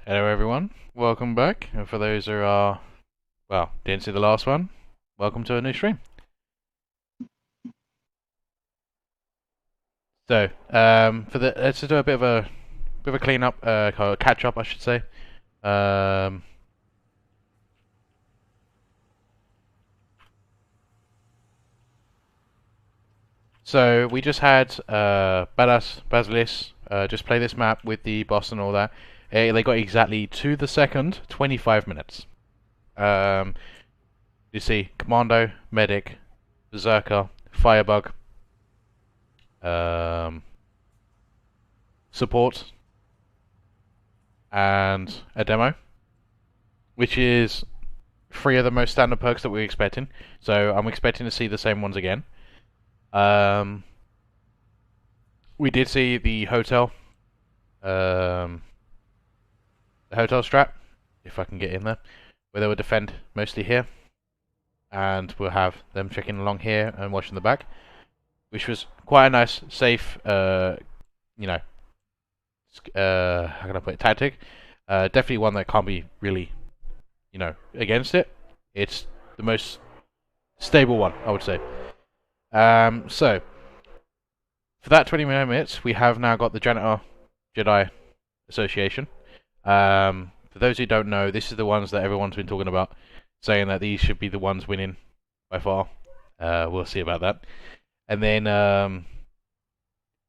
Hello everyone, welcome back. And for those who are, well, didn't see the last one, welcome to a new stream. So, let's do a bit of a clean up, catch up, I should say. Um, so we just had Basilis just play this map with the boss and all that. They got exactly to the second 25 minutes. You see, Commando, Medic, Berserker, Firebug, support, and a demo, which is three of the most standard perks that we're expecting. So I'm expecting to see the same ones again. We did see the hotel, the hotel strap, if I can get in there, where they will defend mostly here, and we'll have them checking along here and watching the back, which was quite a nice, safe, how can I put it, tactic. Definitely one that can't be really, against it. It's the most stable one, I would say. So, for that 20 minutes, we have now got the Janitor Jedi Association. For those who don't know, this is the ones that everyone's been talking about, saying that these should be the ones winning by far. We'll see about that. And then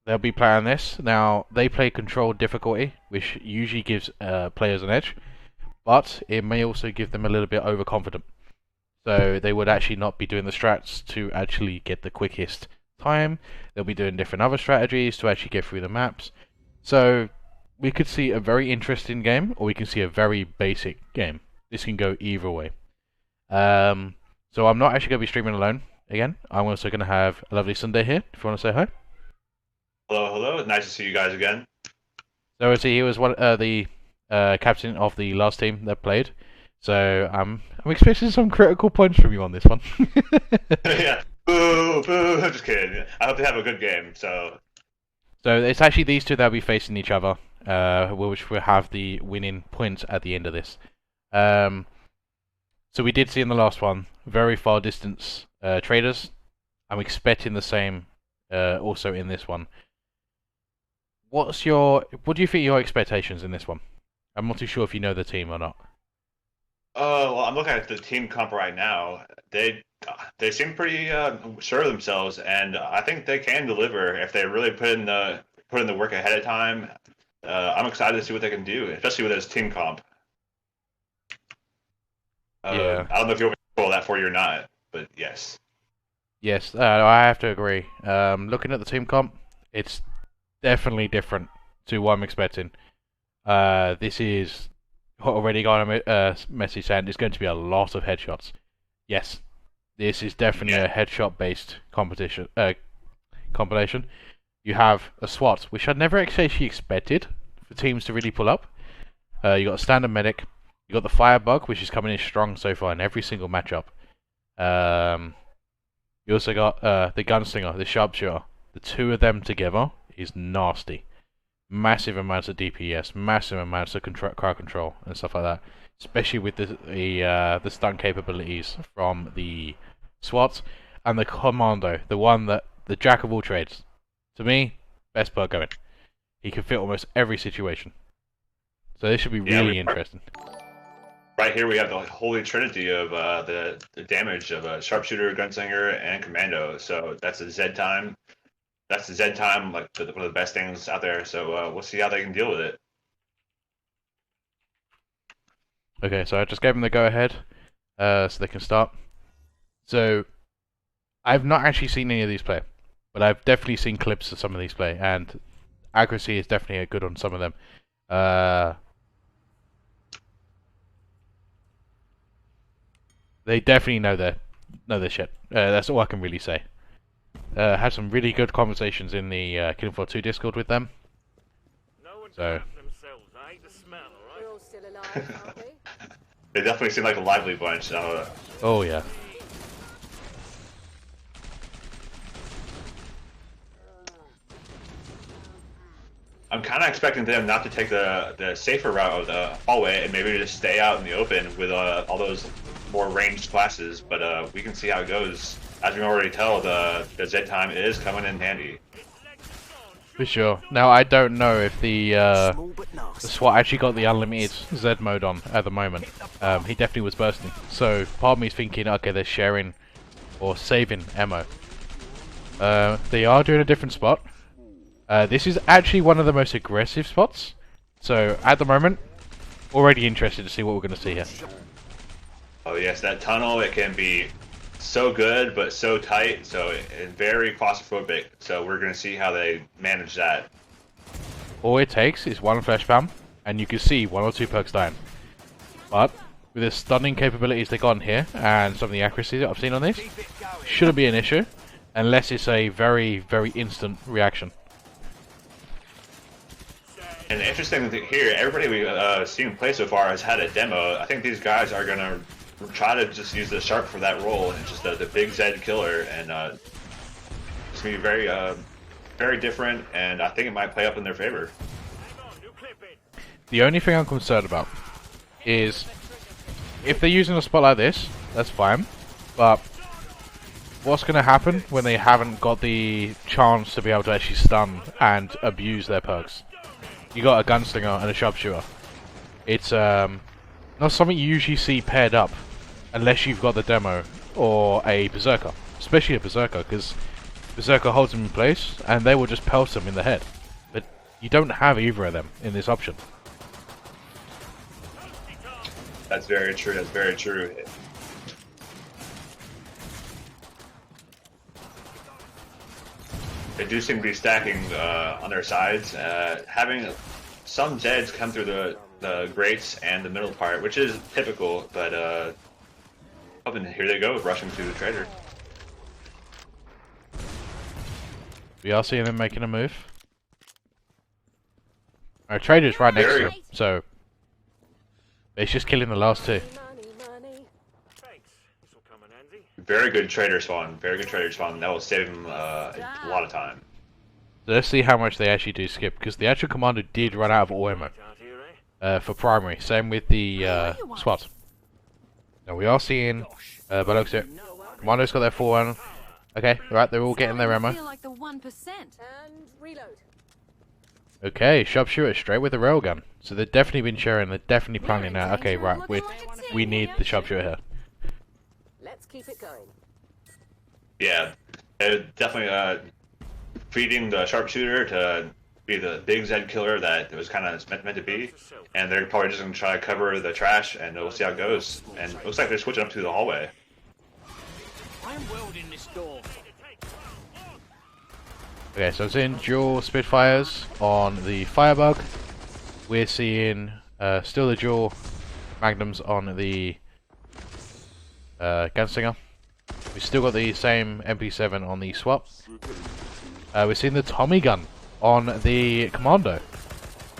they'll be playing this. Now, they play controlled difficulty, which usually gives players an edge, but it may also give them a little bit overconfident. So they would actually not be doing the strats to actually get the quickest time. They'll be doing different other strategies to actually get through the maps. So we could see a very interesting game, or we can see a very basic game. This can go either way. So I'm not actually going to be streaming alone again. I'm also going to have a lovely Sunday here, if you want to say hi. Hello, hello. Nice to see you guys again. So he was one the captain of the last team that played. So I'm expecting some critical points from you on this one. Yeah. Boo, boo. I'm just kidding. I hope they have a good game. So it's actually these two that'll be facing each other, which will have the winning points at the end of this. So we did see in the last one very far distance traders. I'm expecting the same also in this one. What do you think your expectations in this one? I'm not too sure if you know the team or not. well, I'm looking at the team comp right now. They seem pretty sure of themselves, and I think they can deliver if they really put in the work ahead of time. I'm excited to see what they can do, especially with this team comp. Yeah. I don't know if you want me to spoil that for you or not, but yes. Yes, I have to agree. Looking at the team comp, it's definitely different to what I'm expecting. This is already got a message saying there's going to be a lot of headshots. Yes, this is definitely a headshot-based competition. Compilation. You have a SWAT, which I'd never actually expected for teams to really pull up. You got a standard medic. You got the firebug, which is coming in strong so far in every single matchup. You also got the gunslinger, the sharpshooter. The two of them together is nasty. Massive amounts of DPS, massive amounts of crowd control and stuff like that. Especially with the stun capabilities from the SWAT and the commando, the jack of all trades. To me, best perk going. He can fit almost every situation. So this should be really interesting. Right here we have the holy trinity of the damage of a sharpshooter, gunslinger, and commando. So that's a Z time. That's the Z time, like one of the best things out there. So we'll see how they can deal with it. Okay, so I just gave them the go ahead, so they can start. So I've not actually seen any of these play, but I've definitely seen clips of some of these play, and accuracy is definitely good on some of them. They definitely know their shit. That's all I can really say. Had some really good conversations in the Killing Floor 2 Discord with them. So. We're all still alive, aren't we? They definitely seem like a lively bunch. Oh yeah. I'm kind of expecting them not to take the safer route of the hallway and maybe just stay out in the open with all those more ranged classes. But we can see how it goes. As we can already tell, the Z time is coming in handy. For sure. Now, I don't know if the SWAT actually got the unlimited Z mode on at the moment. He definitely was bursting. So, part of me is thinking, okay, they're sharing or saving ammo. They are doing a different spot. This is actually one of the most aggressive spots. So, at the moment, already interested to see what we're going to see here. Oh yes, that tunnel, it can be so good, but so tight, so it's very claustrophobic. So we're going to see how they manage that. All it takes is one flash spam, and you can see 1 or 2 perks dying. But, with the stunning capabilities they got in here, and some of the accuracy that I've seen on this, shouldn't be an issue, unless it's a very, very instant reaction. And the interesting thing here, everybody we've seen play so far has had a demo. I think these guys are going to try to just use the sharp for that role, and just the big Z killer, and it's going to be very, very different, and I think it might play up in their favor. The only thing I'm concerned about is if they're using a spot like this, that's fine, but what's going to happen when they haven't got the chance to be able to actually stun and abuse their perks? You got a gunslinger and a sharpshooter. It's not something you usually see paired up unless you've got the demo or a berserker, especially a berserker, because berserker holds them in place and they will just pelt them in the head. But you don't have either of them in this option. That's very true. That's very true. They do seem to be stacking on their sides, having some Zeds come through the grates and the middle part, which is typical, but up and here they go, rushing through the trader. We are seeing them making a move. Our trader's right next to him, so it's just killing the last 2. Money, money. Thanks. This will come in handy. Very good trader spawn. Very good trader spawn. That will save him a lot of time. So let's see how much they actually do skip, because the actual commander did run out of all ammo for primary. Same with the SWAT. Now we are seeing, by the looks of it, commando's got their full one. Okay, right, they're all getting their ammo. Feel like the 1%. And reload. Okay, sharpshooter straight with the railgun. So they've definitely been sharing, they're definitely planning now. Okay, right, we need the sharpshooter here. Let's keep it going. Yeah, they're definitely feeding the sharpshooter to be the big Z killer that it was kind of meant to be, and they're probably just going to try to cover the trash, and we'll see how it goes. And it looks like they're switching up to the hallway. I'm welding this door. Okay, so I'm seeing dual Spitfires on the Firebug. We're seeing still the dual Magnums on the Gunslinger. We've still got the same MP7 on the SWAT. We're seeing the Tommy gun on the Commando.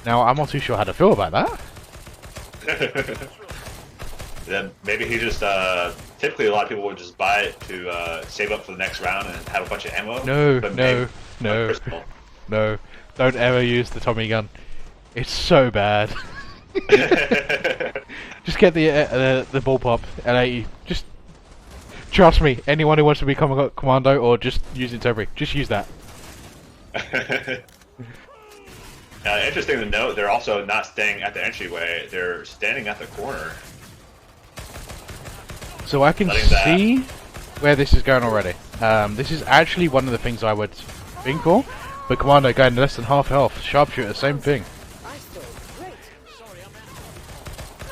Now, I'm not too sure how to feel about that. Then maybe he just typically a lot of people would just buy it to save up for the next round and have a bunch of ammo. No, but no, no, personal. no. Don't ever use the Tommy gun. It's so bad. Just get the bullpup L80. Just trust me. Anyone who wants to become a commando or just use it temporary, just use that. Interesting to note, they're also not staying at the entryway. They're standing at the corner. So I can see where this is going already. This is actually one of the things I would think for. But Commando going less than half health. Sharpshooter, same thing.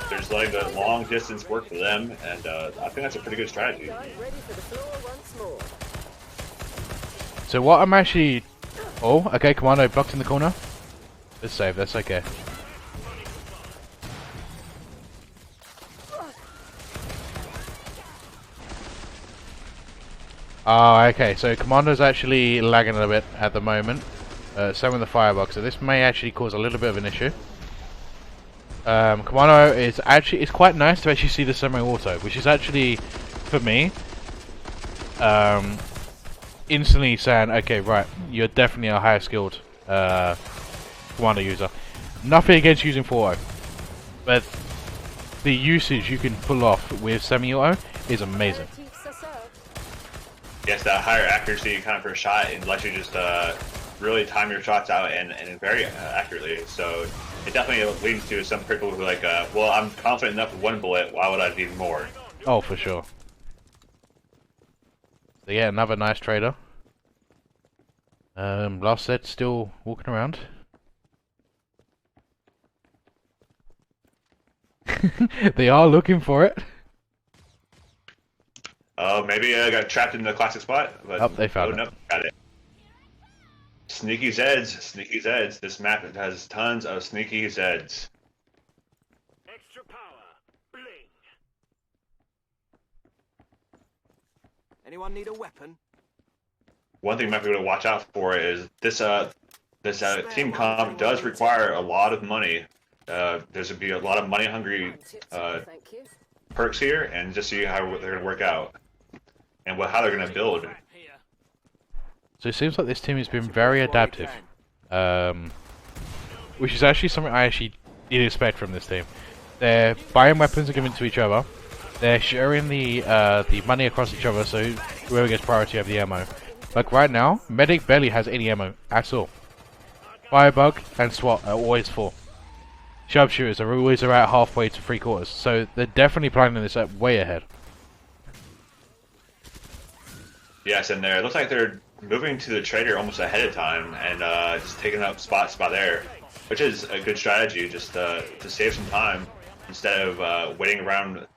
They're just letting the long distance work for them, and I think that's a pretty good strategy. Ready for the floor once more. So what I'm actually... Oh, okay, Commando blocked in the corner. Let's save, that's okay. Oh, okay, so Commando's actually lagging a little bit at the moment. Same with the Firebox, so this may actually cause a little bit of an issue. Commando is actually, it's quite nice to actually see the semi-auto, which is actually, for me, instantly saying, okay, right, you're definitely a higher skilled commander user. Nothing against using full auto, but the usage you can pull off with semi-auto is amazing. Yes, that higher accuracy kind of per shot and lets you just really time your shots out and very accurately. So it definitely leads to some people who are like, well, I'm confident enough with one bullet, why would I need more? Oh, for sure. So yeah, another nice trader. Last set still walking around. They are looking for it. Oh, maybe I got trapped in the classic spot. But Oh, they found it. Got it. Sneaky Zeds, sneaky Zeds. This map has tons of sneaky Zeds. Extra power. Bling. Anyone need a weapon? One thing you might be able to watch out for is this team comp does require a lot of money. There's going to be a lot of money-hungry Thank you. perks here, and just see how they're going to work out and how they're going to build. Here. So it seems like this team has been very adaptive, which is actually something I actually did expect from this team. They're buying weapons and giving to each other. They're sharing the money across each other, so whoever gets priority over the ammo. Like right now, Medic barely has any ammo at all. Firebug and SWAT are always full. Sharpshooters are always around halfway to 3/4, so they're definitely planning this up way ahead. Yes, and it looks like they're moving to the trader almost ahead of time and just taking up spots by there, which is a good strategy, just to save some time instead of waiting around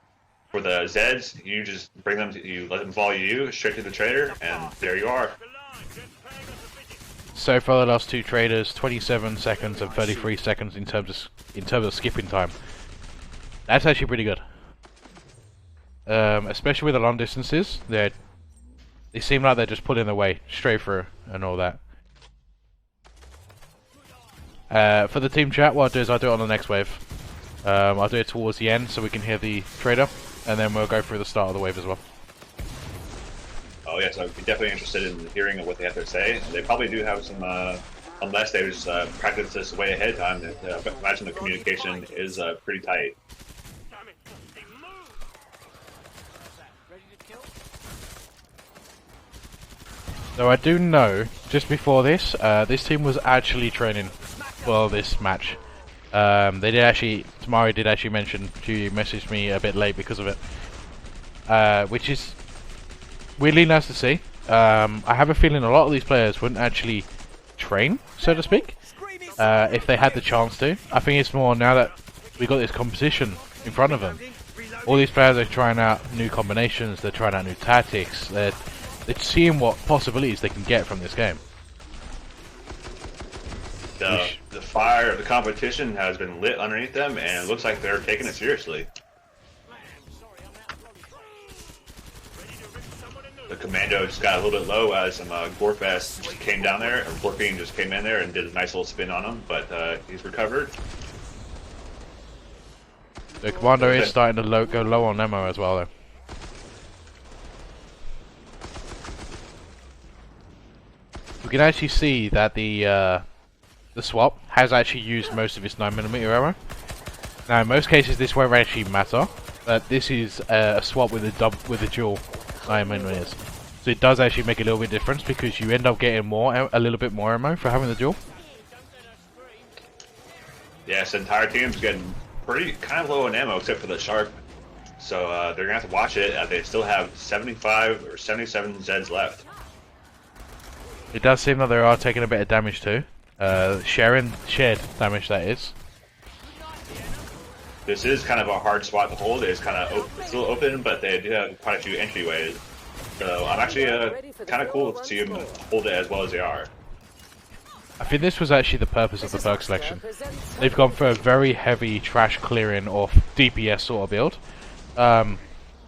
for the Zeds. You just bring them, you let them follow you straight to the trader, and there you are. So far, the last two traders, 27 seconds and 33 seconds in terms of skipping time. That's actually pretty good. Especially with the long distances, they seem like they're just pulling their way straight through and all that. For the team chat, what I'll do is I'll do it on the next wave. I'll do it towards the end so we can hear the trader, and then we'll go through the start of the wave as well. Oh yes, I'd be definitely interested in hearing what they have to say. They probably do have some, unless they just practice this way ahead of time. That imagine the communication is pretty tight. Damn it. They move. Ready to kill? So I do know, just before this, this team was actually training for this match. They did actually, Tamari did actually mention, she messaged me a bit late because of it. Which is weirdly nice to see. I have a feeling a lot of these players wouldn't actually train, so to speak, if they had the chance to. I think it's more now that we got this competition in front of them. All these players are trying out new combinations, they're trying out new tactics, they're seeing what possibilities they can get from this game. The fire of the competition has been lit underneath them, and it looks like they're taking it seriously. The commando just got a little bit low as some Gorefest just came down there, or Gorfine just came in there and did a nice little spin on him, but he's recovered. The commando is starting to go low on ammo as well, though. We can actually see that the swap has actually used most of its 9mm ammo. Now, in most cases, this won't actually matter, but this is a swap with a dual 9mm. So it does actually make a little bit difference because you end up getting a little bit more ammo for having the dual. Yes, the entire team's getting pretty kind of low on ammo except for the Sharp. So they're gonna have to watch it. They still have 75 or 77 Zeds left. It does seem that they are taking a bit of damage too. Shared damage, that is. This is kind of a hard spot to hold. It's kind of still open, but they do have quite a few entryways. So I'm actually kind of cool to see them hold it as well as they are. I think this was actually the purpose of the perk selection. They've gone for a very heavy trash clearing or DPS sort of build.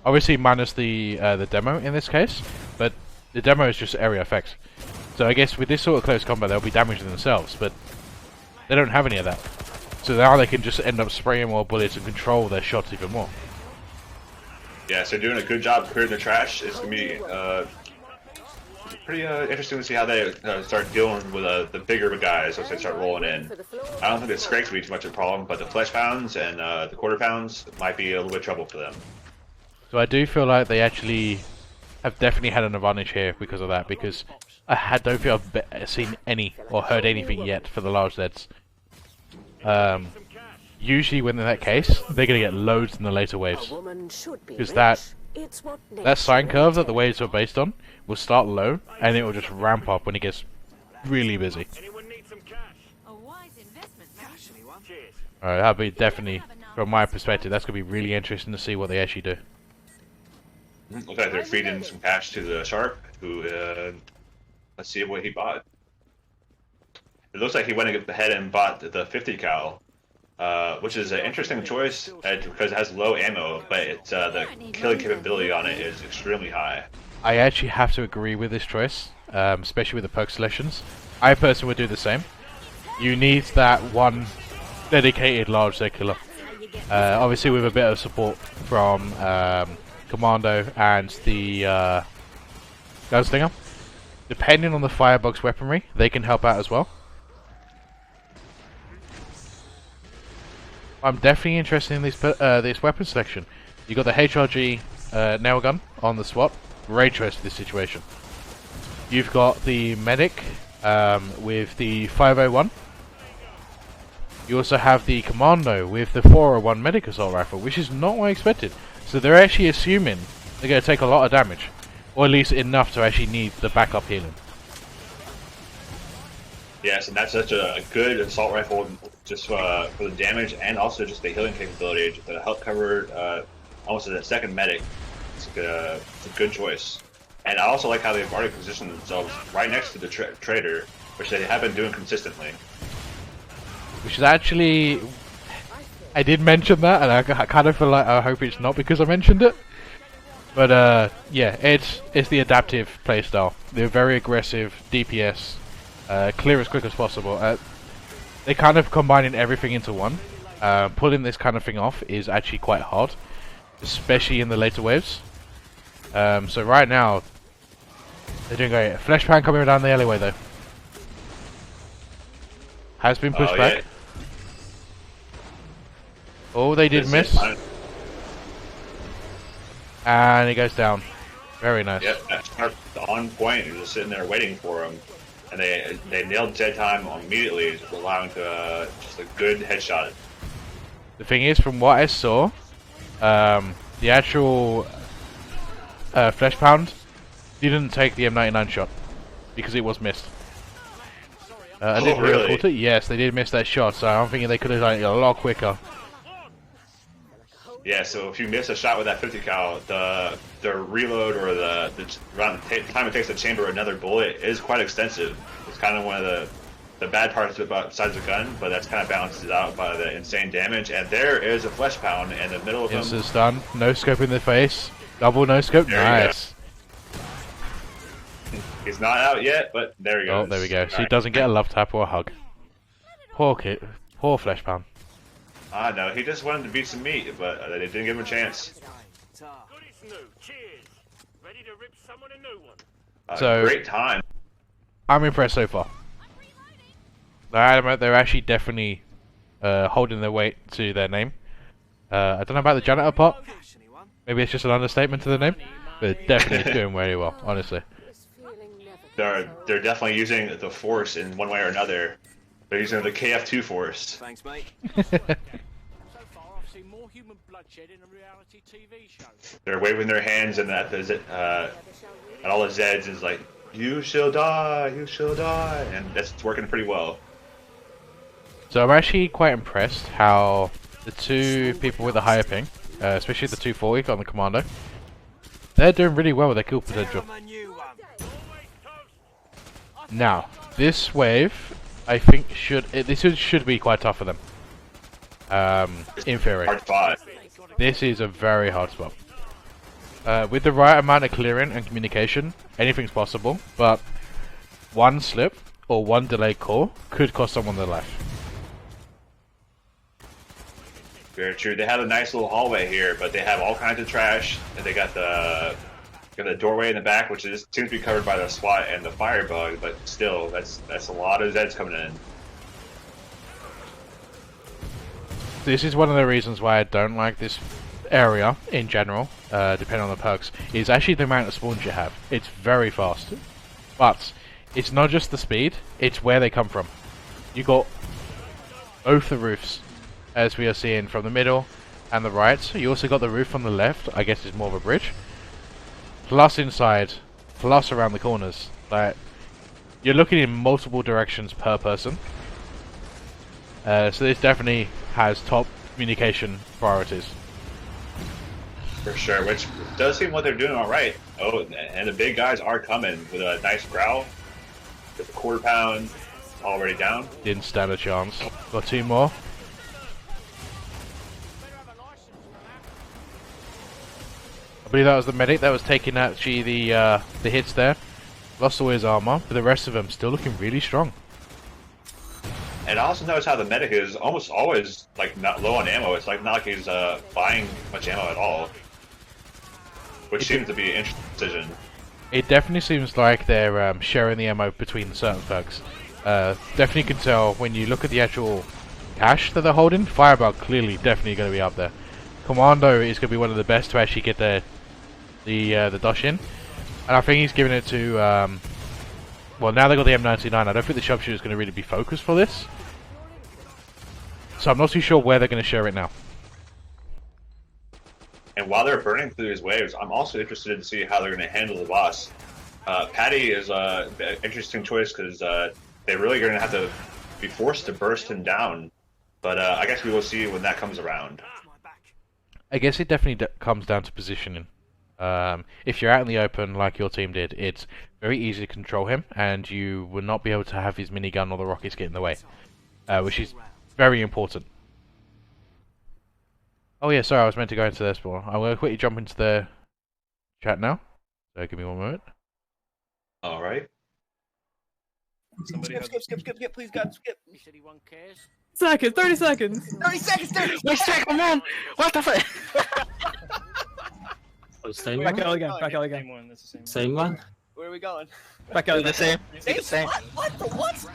Obviously minus the demo in this case, but the demo is just area effects. So I guess with this sort of close combat they'll be damaging themselves, but they don't have any of that. So now they can just end up spraying more bullets and control their shots even more. Yeah, so doing a good job clearing the trash. It's going to be pretty interesting to see how they start dealing with the bigger guys as they start rolling in. I don't think the Scrakes will be too much of a problem, but the Flesh Pounds and the Quarter Pounds might be a little bit of trouble for them. So I do feel like they actually have definitely had an advantage here because of that, because don't feel I've seen any or heard anything yet for the large Zeds. Usually when in that case, they're going to get loads in the later waves. Because that sine curve that the waves are based on will start low, and it will just ramp up when it gets really busy. Anyone need some cash? A wise investment, Cash, anyone? Cheers. Alright, that'll be definitely, from my perspective, that's going to be really interesting to see what they actually do. Looks like they're feeding some cash to the Shark, who, let's see what he bought. It looks like he went ahead and bought the 50 cal, which is an interesting choice because it has low ammo, but it's, the killing capability on it is extremely high. I actually have to agree with this choice, especially with the perk selections. I personally would do the same. You need that one dedicated large Z killer. Obviously with a bit of support from Commando and the Gunslinger. Depending on the firebox weaponry, they can help out as well. I'm definitely interested in this weapon selection. You got the HRG nail gun on the SWAT. Great choice for this situation. You've got the medic with the 501. You also have the Commando with the 401 medic assault rifle, which is not what I expected. So they're actually assuming they're going to take a lot of damage, or at least enough to actually need the backup healing. Yes, and that's such a good assault rifle just for the damage and also just the healing capability. Just to help cover almost as a second medic. It's a good choice. And I also like how they've already positioned themselves right next to the trader, which they have been doing consistently. Which is actually... I did mention that, and I kind of feel like I hope it's not because I mentioned it. But yeah, it's the adaptive playstyle. They're very aggressive, DPS, clear as quick as possible. They kind of combining everything into one. Pulling this kind of thing off is actually quite hard, especially in the later waves. So right now, they're doing great. Flesh Pound coming down the alleyway though. Has been pushed back. Yeah. Oh, they did miss. And he goes down. Very nice. Yep, that's on point. You're just sitting there waiting for him. And they nailed dead time immediately, allowing to just a good headshot. The thing is, from what I saw, the actual Flesh Pound didn't take the M99 shot because it was missed. I didn't really? report it. Yes, they did miss that shot, so I'm thinking they could have done it a lot quicker. Yeah, so if you miss a shot with that 50 cal, the reload or the time it takes to chamber another bullet is quite extensive. It's kind of one of the bad parts about besides the gun, but that's kind of balances out by the insane damage. And there is a Flesh Pound in the middle of him. Instant stun, no scope in the face, double no scope, nice. He's not out yet, but there he goes. Oh, there we go. So he doesn't get a love tap or a hug. Poor kid, poor Flesh Pound. I know, he just wanted to beat some meat, but they didn't give him a chance. Good it's new. Cheers. Ready to rip someone a new one. So- Great time. I'm impressed so far. They're actually definitely holding their weight to their name. I don't know about the Janitor part. Cash, anyone? Maybe it's just an understatement to the name. But they're definitely doing very well, honestly. They're definitely using the Force in one way or another. They're using the KF2 Force. Thanks, mate. So far, I've seen more human bloodshed in a reality TV show. They're waving their hands and at all the Zeds is like, "You shall die, you shall die," and that's working pretty well. So I'm actually quite impressed how the two people with the higher ping, especially the 240 on the Commando, they're doing really well with their kill potential. I'm a new one. Now, this wave, I think this should be quite tough for them. In theory. Hard fought. This is a very hard spot. With the right amount of clearing and communication, anything's possible, but one slip or one delayed call could cost someone their life. Very true. They have a nice little hallway here, but they have all kinds of trash. And they got the Got a doorway in the back, which seems to be covered by the SWAT and the firebug, but still, that's a lot of Zeds coming in. This is one of the reasons why I don't like this area in general, depending on the perks, is actually the amount of spawns you have. It's very fast. But it's not just the speed, it's where they come from. You got both the roofs, as we are seeing from the middle and the right. You also got the roof on the left, I guess it's more of a bridge. Plus inside, plus around the corners. Like, you're looking in multiple directions per person. So this definitely has top communication priorities. For sure, which does seem what they're doing all right. Oh, and the big guys are coming with a nice growl. With a quarter pound already down. Didn't stand a chance. Got 2 more. I believe that was the medic that was taking actually the hits there. Lost all his armor, but the rest of them still looking really strong. And I also notice how the medic is almost always like not low on ammo. It's like not like he's buying much ammo at all, which seems to be an interesting decision. It definitely seems like they're sharing the ammo between certain thugs. Definitely can tell when you look at the actual cash that they're holding. Firebug clearly definitely going to be up there. Commando is going to be one of the best to actually get the dosh in, and I think he's giving it to. Well, now they got the M99. I don't think the sharpshooter is going to really be focused for this. So I'm not too sure where they're going to share it now. And while they're burning through these waves, I'm also interested to see how they're going to handle the boss. Patty is an interesting choice because they're really going to have to be forced to burst him down. But I guess we will see when that comes around. I guess it definitely comes down to positioning. If you're out in the open like your team did, it's very easy to control him, and you will not be able to have his minigun or the rockets get in the way, which is very important. Oh yeah, sorry, I was meant to go into this, but I'm going to quickly jump into the chat now. So give me 1 moment. All right. Skip, please, God, skip. He said he won't cares. Seconds, 30 seconds. 30 seconds, 30 Wait a second, man. What the fuck? Same Back one? out again, back out again. Same one, that's the same one. Same one? Where are we going? Back out again. Same? What? The what?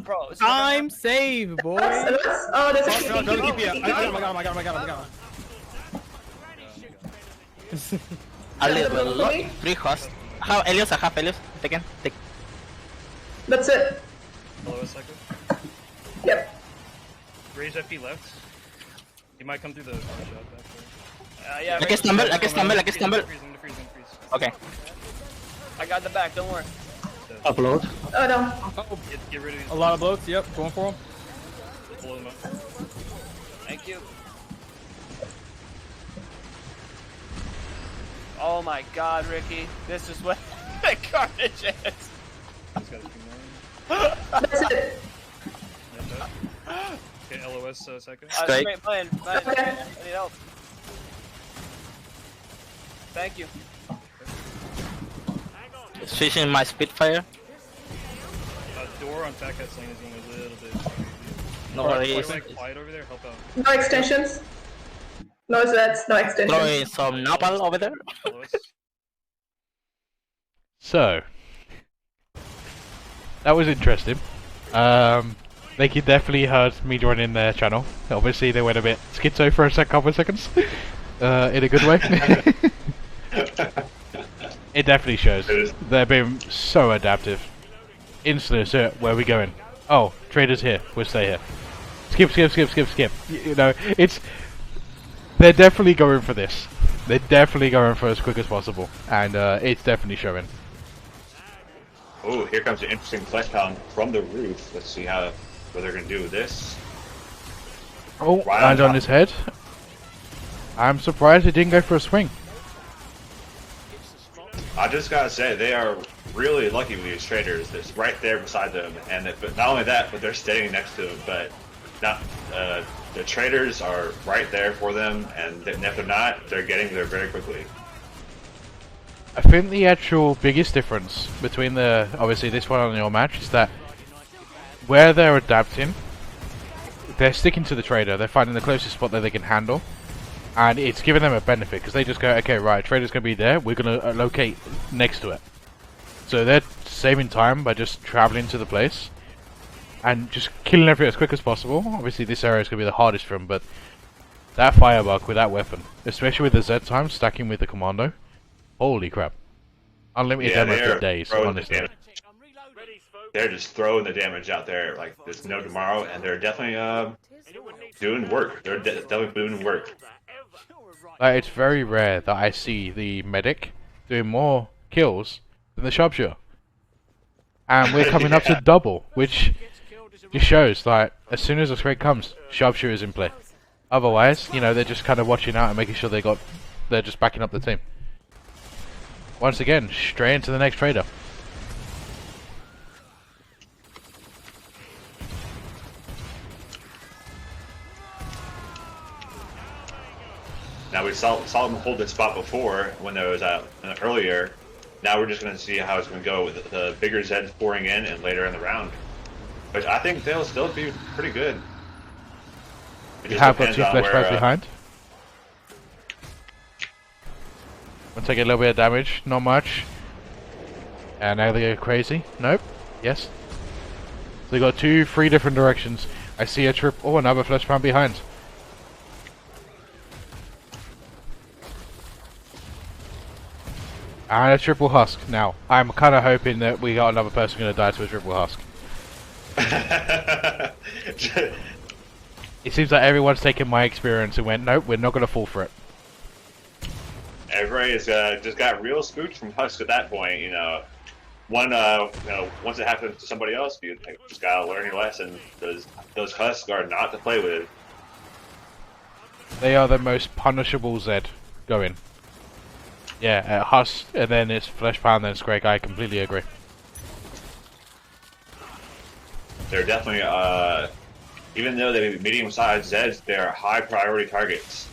Bro, it's Time save, boy. Oh, there's a Go to keep you. I got him. A little lot. 3 hosts. How Elios? I have Elios. Take. That's it. Hello, a second. Yep. Rage FP left. He might come through the shop actually. yeah, I can stumble. Freeze. Okay. I got the back, don't worry. Upload. Oh no. Get rid of these. A lot of bloats, yep, going for him. Blow them up. Thank you. Oh my god, Ricky. This is what the carnage is. He's got a few more. That's it. Okay, LOS second. Straight. Mine. Okay. I need help. Thank you. Switching my Spitfire. Door on Fat Cat's lane is going a little bit. No worries. Quiet over there, help out. No extensions. No Zeds, no extensions. Throwing some napal over there. LOS. So that was interesting. They could definitely heard me joining their channel. Obviously, they went a bit schizo for a couple of seconds, in a good way. It definitely shows. They're being so adaptive. Instantly, so where are we going? Oh, trader's here. We'll stay here. Skip. You know, they're definitely going for this. They're definitely going for as quick as possible, and it's definitely showing. Oh, here comes an interesting flesh pound from the roof. Let's see what they're gonna do with this. Oh, Right land on on his head. I'm surprised it didn't go for a swing. I just gotta say, they are really lucky with these traders. It's right there beside them, and but not only that, but they're standing next to them. But not the traders are right there for them, and if they're not, they're getting there very quickly. I think the actual biggest difference between obviously this one and your match is that where they're adapting, they're sticking to the trader. They're finding the closest spot that they can handle. And it's giving them a benefit because they just go, okay, right, trader's going to be there. We're going to locate next to it. So they're saving time by just traveling to the place and just killing everything as quick as possible. Obviously, this area is going to be the hardest for them, but that firebug with that weapon, especially with the Z time stacking with the commando, holy crap! Unlimited damage for days, honestly. They're just throwing the damage out there like there's no tomorrow, and they're definitely doing work. They're definitely doing work. Like, it's very rare that I see the medic doing more kills than the sharpshooter, and we're coming up to double, which just shows like as soon as a threat comes, sharpshooter's in play. Otherwise, you know, they're just kind of watching out and making sure they're just backing up the team. Once again, straight into the next trader. Now we saw them hold this spot before when there was earlier. Now we're just going to see how it's going to go with the bigger Zeds pouring in and later in the round. Which I think they'll still be pretty good. You have got 2 flashbacks behind. We'll take a little bit of damage, not much. And now they go crazy. Nope. Yes. So they got 3 different directions. I see a trip. Oh, another flashbang behind. And a triple husk. Now, I'm kind of hoping that we got another person going to die to a triple husk. It seems like everyone's taken my experience and went, nope, we're not going to fall for it. Everybody's just got real spooked from Husk at that point, you know. Once it happens to somebody else, you just gotta learn your lesson. Those Husks are not to play with. They are the most punishable Zed going. Yeah, Husk, and then it's Fleshpound, then it's Greg. I completely agree. They're definitely, even though they're medium-sized Zeds, they're high priority targets.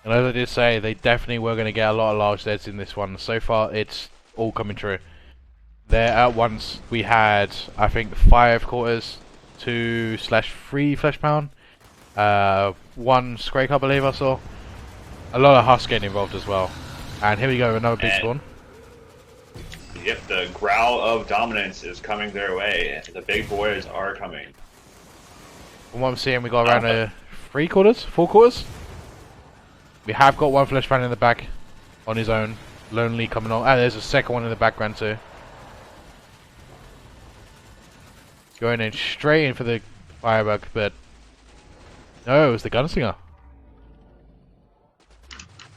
And as I did say, they definitely were going to get a lot of large Zeds in this one. So far, it's all coming true. There at once, we had, I think, 5 quarters, 2/3 Fleshpound, 1 Scrake, I believe I saw. A lot of Husk getting involved as well. And here we go, another big spawn. Yep, the growl of dominance is coming their way. The big boys are coming. From what I'm seeing, we got around 3 quarters, 4 quarters. We have got 1 Fleshpound in the back on his own, lonely coming on. And there's a second one in the background too. Going in straight in for the firebug, but no, it was the gunslinger.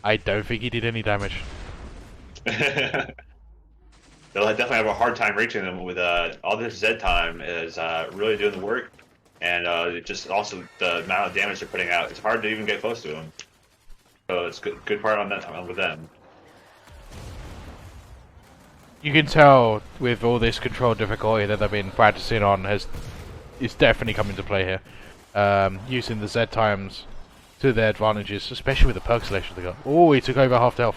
I don't think he did any damage. They'll definitely have a hard time reaching them with all this Z time is really doing the work, and just also the amount of damage they're putting out. It's hard to even get close to them. So it's good part on that with them. You can tell with all this control difficulty that they've been practicing on is definitely coming to play here. Using the Z times to their advantages, especially with the perk selection they got. Oh, he took over half health.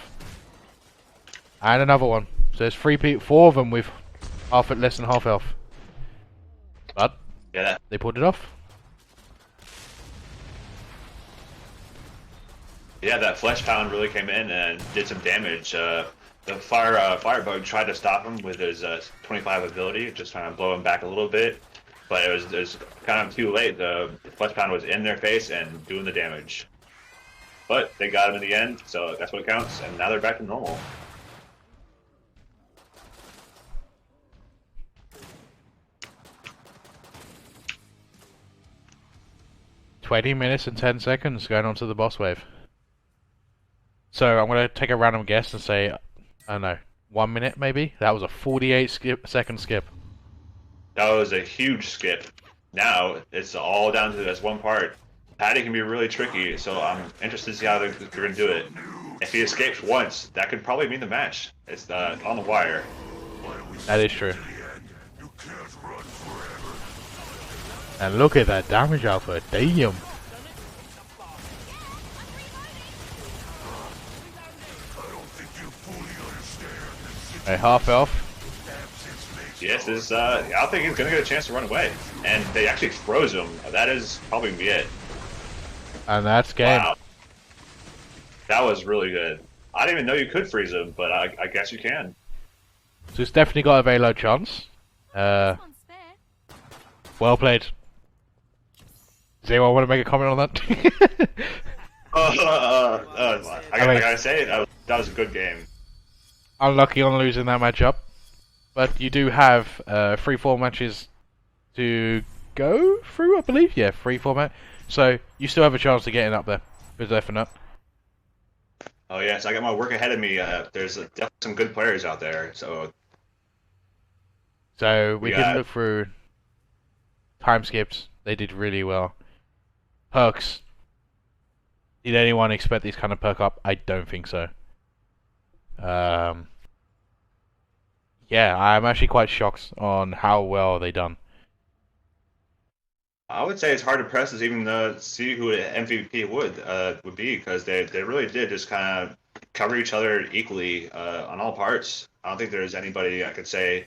And another one. So there's 4 of them with less than half health. But yeah, they pulled it off. Yeah, that Fleshpound really came in and did some damage. The Firebug tried to stop him with his 25 ability, just trying to blow him back a little bit. But it was kind of too late. The Fleshpound was in their face and doing the damage. But they got him in the end, so that's what counts. And now they're back to normal. "20 minutes and 10 seconds going on to the boss wave." So I'm going to take a random guess and say, I don't know, 1 minute maybe? That was a 48-second skip. That was a huge skip. Now it's all down to this one part. Patty can be really tricky, so I'm interested to see how they're going to do it. If he escapes once, that could probably mean the match. It's on the wire. That is true. And look at that damage output. Damn. A half elf. Yes, this I don't think he's gonna get a chance to run away. And they actually froze him. That is probably gonna be it. And that's game. Wow. That was really good. I didn't even know you could freeze him, but I guess you can. So it's definitely got a very low chance. Well played. Does anyone want to make a comment on that? I gotta say, that was a good game. Unlucky on losing that matchup. But you do have 3-4 matches to go through, I believe. Yeah, 3-4 match. So you still have a chance of getting up there. For definite. Oh yes, I got my work ahead of me. There's definitely some good players out there. So we can look through time skips. They did really well. Perks. Did anyone expect these kind of perk up? I don't think so. Yeah, I'm actually quite shocked on how well they done. I would say it's hard to press to even see who an MVP would be, because they really did just kind of cover each other equally on all parts. I don't think there's anybody I could say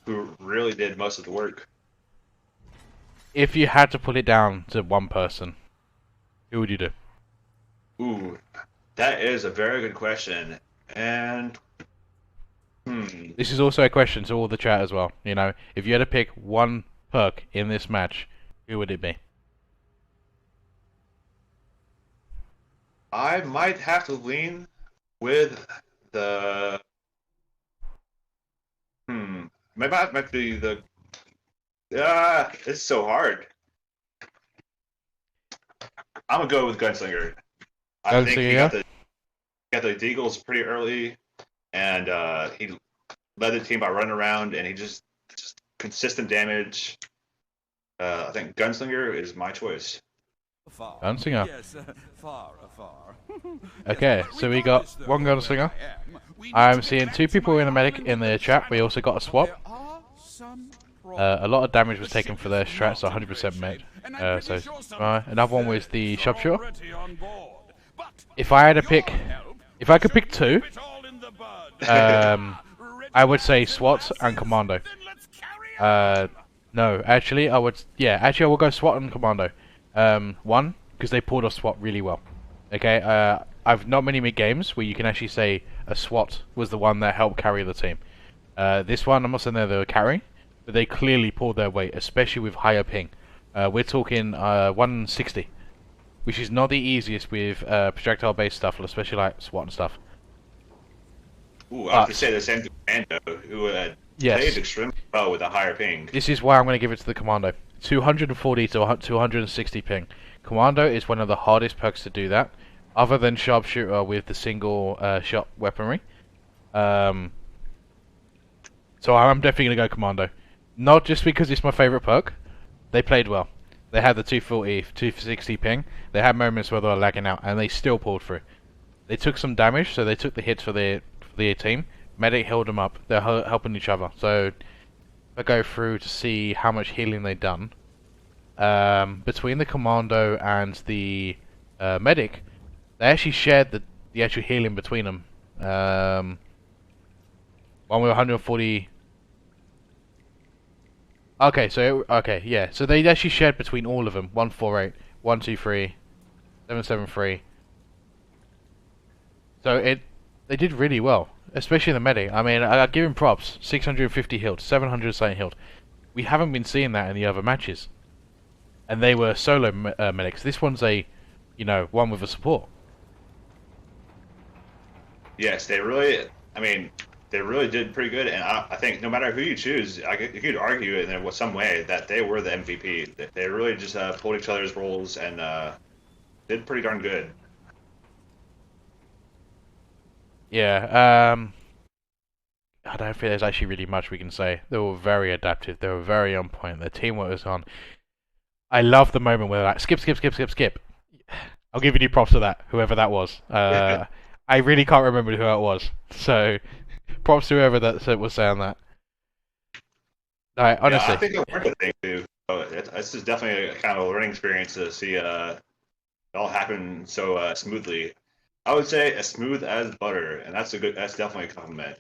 who really did most of the work. If you had to put it down to one person, who would you do? Ooh, that is a very good question. And this is also a question to all the chat as well. You know, if you had to pick one perk in this match, who would it be? I might have to lean with the maybe it might be the it's so hard. I'm gonna go with Gunslinger. I think he got the Deagles pretty early, and he led the team by running around, and he just consistent damage. I think Gunslinger is my choice. Gunslinger. Okay, so we got one Gunslinger. I'm seeing 2 people in a medic in the chat. We also got a swap. A lot of damage was taken for their strats, so 100% made. Another one was the sharpshooter. If I had to pick, if I could pick 2, I would say SWAT and Commando. No, actually, I would. Yeah, actually, I will go SWAT and Commando. One, because they pulled off SWAT really well. Okay, I've not many games where you can actually say a SWAT was the one that helped carry the team. This one, I'm not saying they were carrying, but they clearly pulled their weight, especially with higher ping. We're talking 160, which is not the easiest with projectile-based stuff, especially like SWAT and stuff. Ooh, I have to say the same to Commando, who played extremely well with a higher ping. This is why I'm going to give it to the Commando. 240 to 260 ping. Commando is one of the hardest perks to do that, other than Sharpshooter with the single shot weaponry. So I'm definitely going to go Commando. Not just because it's my favourite perk. They played well. They had the 240, 260 ping. They had moments where they were lagging out, and they still pulled through. They took some damage, so they took the hits for their team. Medic held them up. They're helping each other. So if I go through to see how much healing they've done, between the Commando and the Medic, they actually shared the actual healing between them. One with 140. Okay, yeah. So they actually shared between all of them. 148, 123, 773. So they did really well, especially the Medic. I mean, I give him props. 650 healed, 700 something healed. We haven't been seeing that in the other matches. And they were solo medics. This one's one with a support. Yes, they really did pretty good, and I think no matter who you choose, you could argue in some way that they were the MVP. They really just pulled each other's roles and did pretty darn good. Yeah, I don't think there's actually really much we can say. They were very adaptive. They were very on point. Their teamwork was on. I love the moment where they're like, skip. I'll give you props for that, whoever that was. I really can't remember who it was. So, props to whoever that was saying that. Honestly. Yeah, I think it worked a thing too. So this is definitely a kind of a learning experience to see it all happen so smoothly. I would say as smooth as butter, and that's definitely a compliment.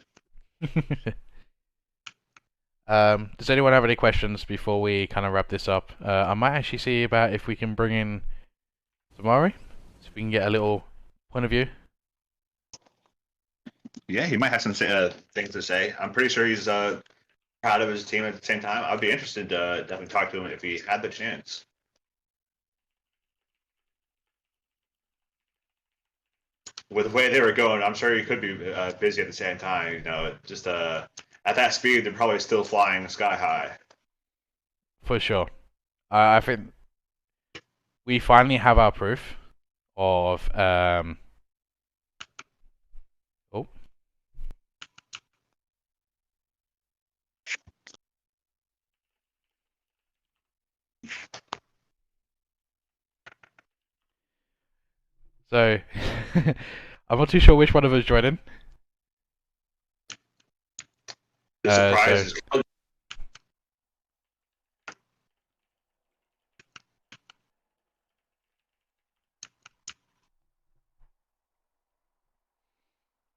Does anyone have any questions before we kind of wrap this up? I might actually see about if we can bring in Tamari, so we can get a little point of view. Yeah, he might have some things to say. I'm pretty sure he's proud of his team at the same time. I'd be interested to definitely talk to him if he had the chance. With the way they were going, I'm sure he could be busy at the same time. You know, just at that speed, they're probably still flying sky high. For sure. I think we finally have our proof of oh. So I'm not too sure which one of us joined in. The surprise is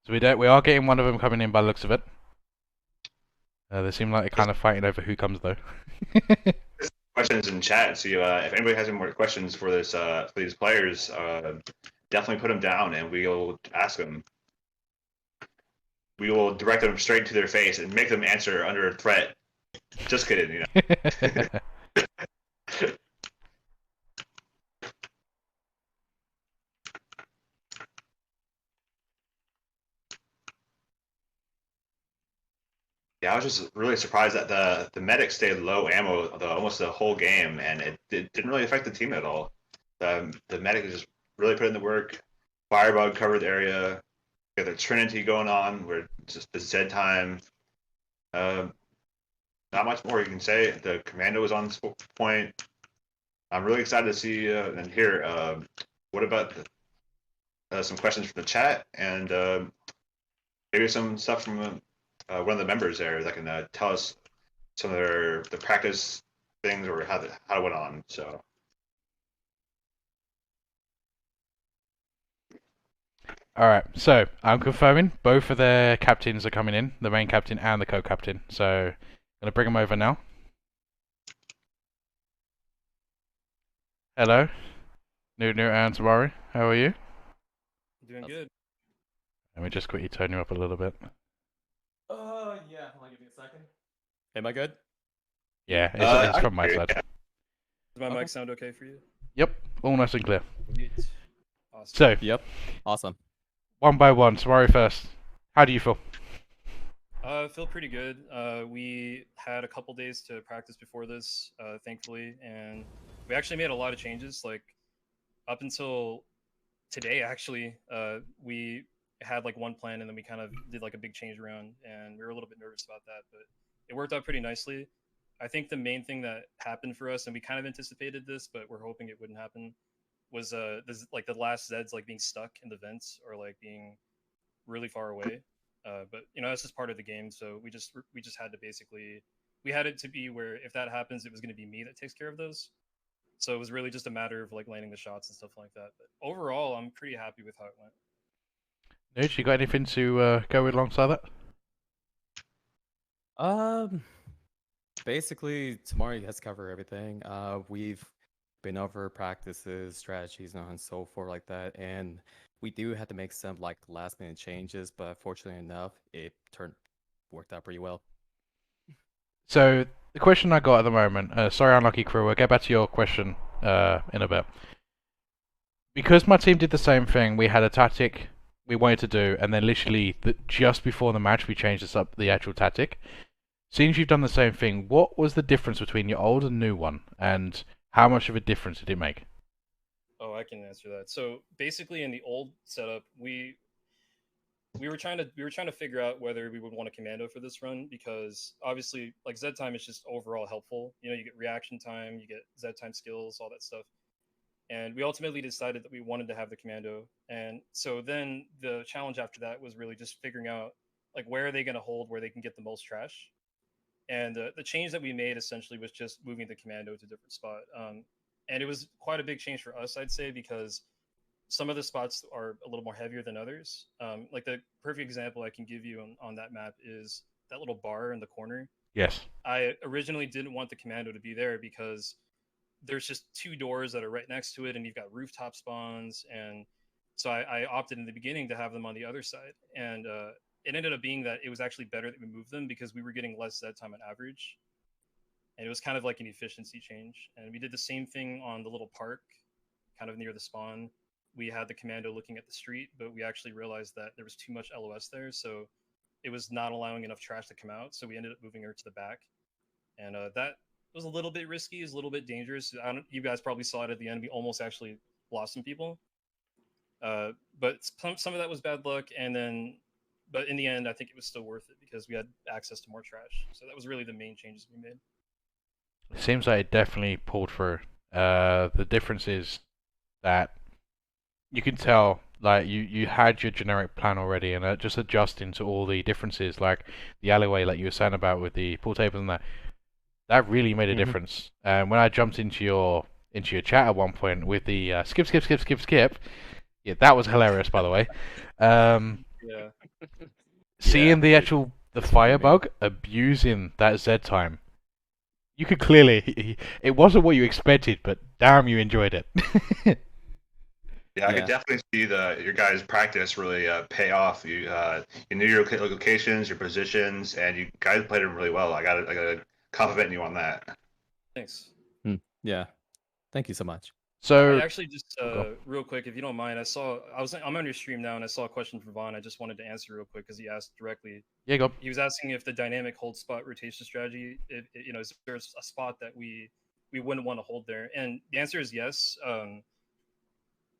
So we are getting one of them coming in by the looks of it. They seem like they're kind of fighting over who comes though. questions in chat. So if anybody has any more questions for this for these players, definitely put them down and we'll ask them. We will direct them straight to their face and make them answer under threat. Just kidding, you know. Yeah, I was just really surprised that the medic stayed low ammo almost the whole game, and it didn't really affect the team at all. The medic just really put in the work. Firebug covered the area. We got the Trinity going on, where it's just the Z time. Not much more you can say. The commando was on point. I'm really excited to see and hear what about some questions from the chat and maybe some stuff from one of the members there that can tell us some of the practice things or how it went on. So. Alright, so I'm confirming both of their captains are coming in, the main captain and the co-captain. So I'm gonna bring them over now. Hello, New and Tamari, how are you? Doing good. Let me just quickly turn you up a little bit. Yeah. Hold on, give me a second. Am I good? Yeah, it's from my side. Does my mic sound okay for you? Yep, all nice and clear. Awesome. So, Yep. Awesome. one by one, Tamari first. How do you feel? I feel pretty good. We had a couple days to practice before this, thankfully, and we actually made a lot of changes. Like up until today, actually, we had like one plan, and then we kind of did like a big change around, and we were a little bit nervous about that, but it worked out pretty nicely. I think the main thing that happened for us, and we kind of anticipated this, but we're hoping it wouldn't happen, was this, like the last Zeds like being stuck in the vents or like being really far away. But you know, that's just part of the game. So we just had to basically, we had it to be where if that happens, it was going to be me that takes care of those. So it was really just a matter of like landing the shots and stuff like that. But overall, I'm pretty happy with how it went. Nuge, you got anything to go with alongside that? Basically, Tamari has covered everything. We've been over practices, strategies, and so forth like that, and we do have to make some like last minute changes, but fortunately enough, it worked out pretty well. So the question I got at the moment, sorry, Unlucky Crew, we'll get back to your question in a bit. Because my team did the same thing, we had a tactic we wanted to do, and then literally just before the match, we changed this up, the actual tactic. Seeing you've done the same thing, what was the difference between your old and new one, and how much of a difference did it make? Oh, I can answer that. So basically, in the old setup, we were trying to figure out whether we would want a commando for this run, because obviously like Z time is just overall helpful. You know, you get reaction time, you get Z time skills, all that stuff. And we ultimately decided that we wanted to have the commando. And so then the challenge after that was really just figuring out like where are they going to hold where they can get the most trash. And the change that we made essentially was just moving the commando to a different spot. And it was quite a big change for us, I'd say, because some of the spots are a little more heavier than others. Like the perfect example I can give you on that map is that little bar in the corner. Yes. I originally didn't want the commando to be there because there's just two doors that are right next to it, and you've got rooftop spawns, and so I opted in the beginning to have them on the other side, and it ended up being that it was actually better that we moved them because we were getting less Z time on average, and it was kind of like an efficiency change. And we did the same thing on the little park, kind of near the spawn. We had the commando looking at the street, but we actually realized that there was too much LOS there, so it was not allowing enough trash to come out. So we ended up moving her to the back, and that was a little bit risky, is a little bit dangerous. You guys probably saw it at the end. We almost actually lost some people, but some of that was bad luck. And then, but in the end, I think it was still worth it because we had access to more trash. So that was really the main changes we made. It seems like it definitely pulled through. The difference is that you can tell, like, you had your generic plan already, and just adjusting to all the differences, like the alleyway, like you were saying about with the pool tables and that really made a difference. And when I jumped into your chat at one point with the skip, yeah, that was hilarious, by the way. Yeah. Seeing the firebug abusing that Z time, you could clearly, it wasn't what you expected, but damn, you enjoyed it. Yeah, I could definitely see your guys' practice really pay off. You knew your locations, your positions, and you guys played them really well. I gotta compliment you on that. Thanks. Yeah, thank you so much. So I actually just real quick, if you don't mind, I'm on your stream now, and I saw a question from Vaughn. I just wanted to answer real quick because he asked directly. Yeah, go. He was asking if the dynamic hold spot rotation strategy, is there a spot that we wouldn't want to hold there? And the answer is yes.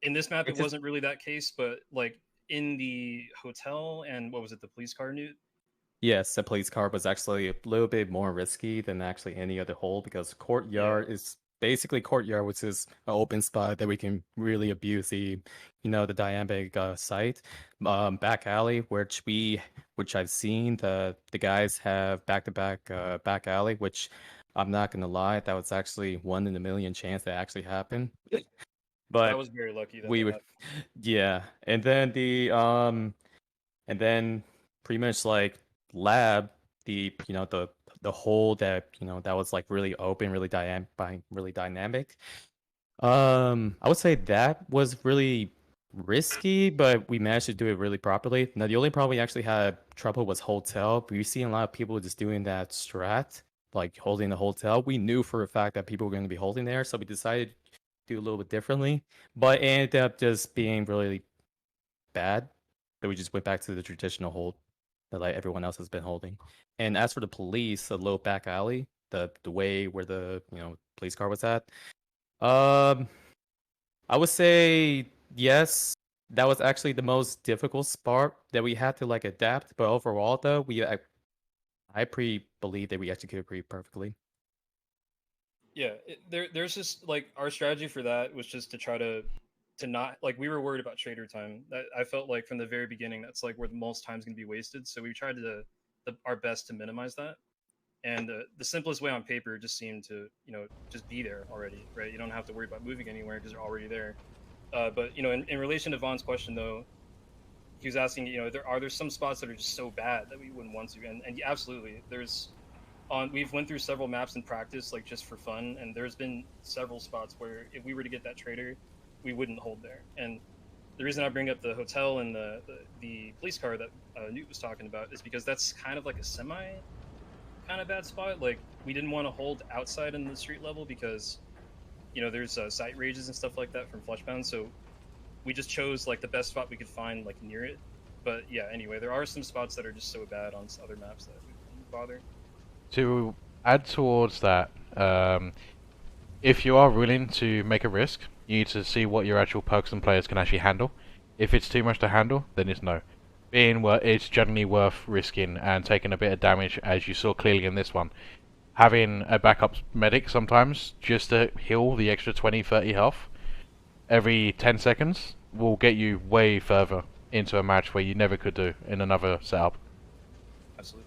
In this map, it wasn't really that case, but like in the hotel and what was it, the police car, Newt? Yes, the police car was actually a little bit more risky than actually any other hole because courtyard is basically courtyard, which is an open spot that we can really abuse the dynamic site. Back alley, which I've seen the guys have back-to-back back alley, which I'm not gonna lie, that was actually 1 in a million chance that actually happened. But I was very lucky that we would, yeah. And then and then pretty much like lab, the hole that that was like really open, really dynamic. I would say that was really risky, but we managed to do it really properly. Now the only problem we actually had trouble was hotel. We've seen a lot of people just doing that strat, like holding the hotel. We knew for a fact that people were going to be holding there, so we decided to do a little bit differently, but it ended up just being really bad. So we just went back to the traditional hold that like everyone else has been holding. And as for the police, the low back alley, the way where the police car was at, I would say yes. That was actually the most difficult spot that we had to like adapt. But overall, though, I believe that we executed pretty perfectly. Yeah, there's just like our strategy for that was just to try to not, like, we were worried about trader time. I felt like from the very beginning that's like where the most time's gonna be wasted. So we tried our best to minimize that. And the simplest way on paper just seemed to just be there already, right? You don't have to worry about moving anywhere because you're already there. But in relation to Vaughn's question though, he was asking, are there some spots that are just so bad that we wouldn't want to? And yeah, absolutely, we've went through several maps in practice, like just for fun, and there's been several spots where if we were to get that trader, we wouldn't hold there. And the reason I bring up the hotel and the police car that Newt was talking about is because that's kind of like a semi kind of bad spot. Like, we didn't want to hold outside in the street level because there's site rages and stuff like that from Fleshbound, so we just chose like the best spot we could find like near it. But yeah, anyway, there are some spots that are just so bad on other maps that we wouldn't bother. To add towards that, if you are willing to make a risk, you need to see what your actual perks and players can actually handle. If it's too much to handle, then it's no. It's generally worth risking and taking a bit of damage, as you saw clearly in this one. Having a backup medic sometimes, just to heal the extra 20-30 health every 10 seconds, will get you way further into a match where you never could do in another setup. Absolutely.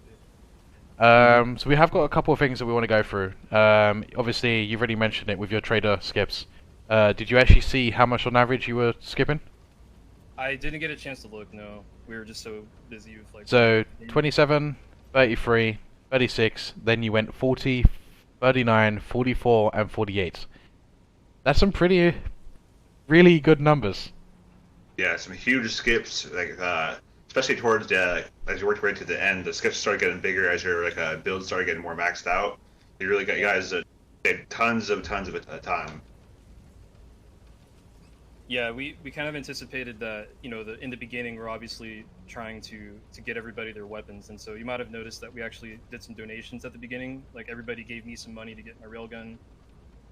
So we have got a couple of things that we want to go through. Obviously, you've already mentioned it with your trader skips. Did you actually see how much on average you were skipping I didn't get a chance to look. No, we were just so busy with like. So 27, 33, 36, then you went 40, 39, 44, and 48. That's some pretty, really good numbers. Yeah, some huge skips, like especially towards the as you worked right to the end, the skips started getting bigger as your builds started getting more maxed out. You really got you guys did tons of time. Yeah, we kind of anticipated that, in the beginning we're obviously trying to get everybody their weapons, and so you might have noticed that we actually did some donations at the beginning. Like everybody gave me some money to get my railgun,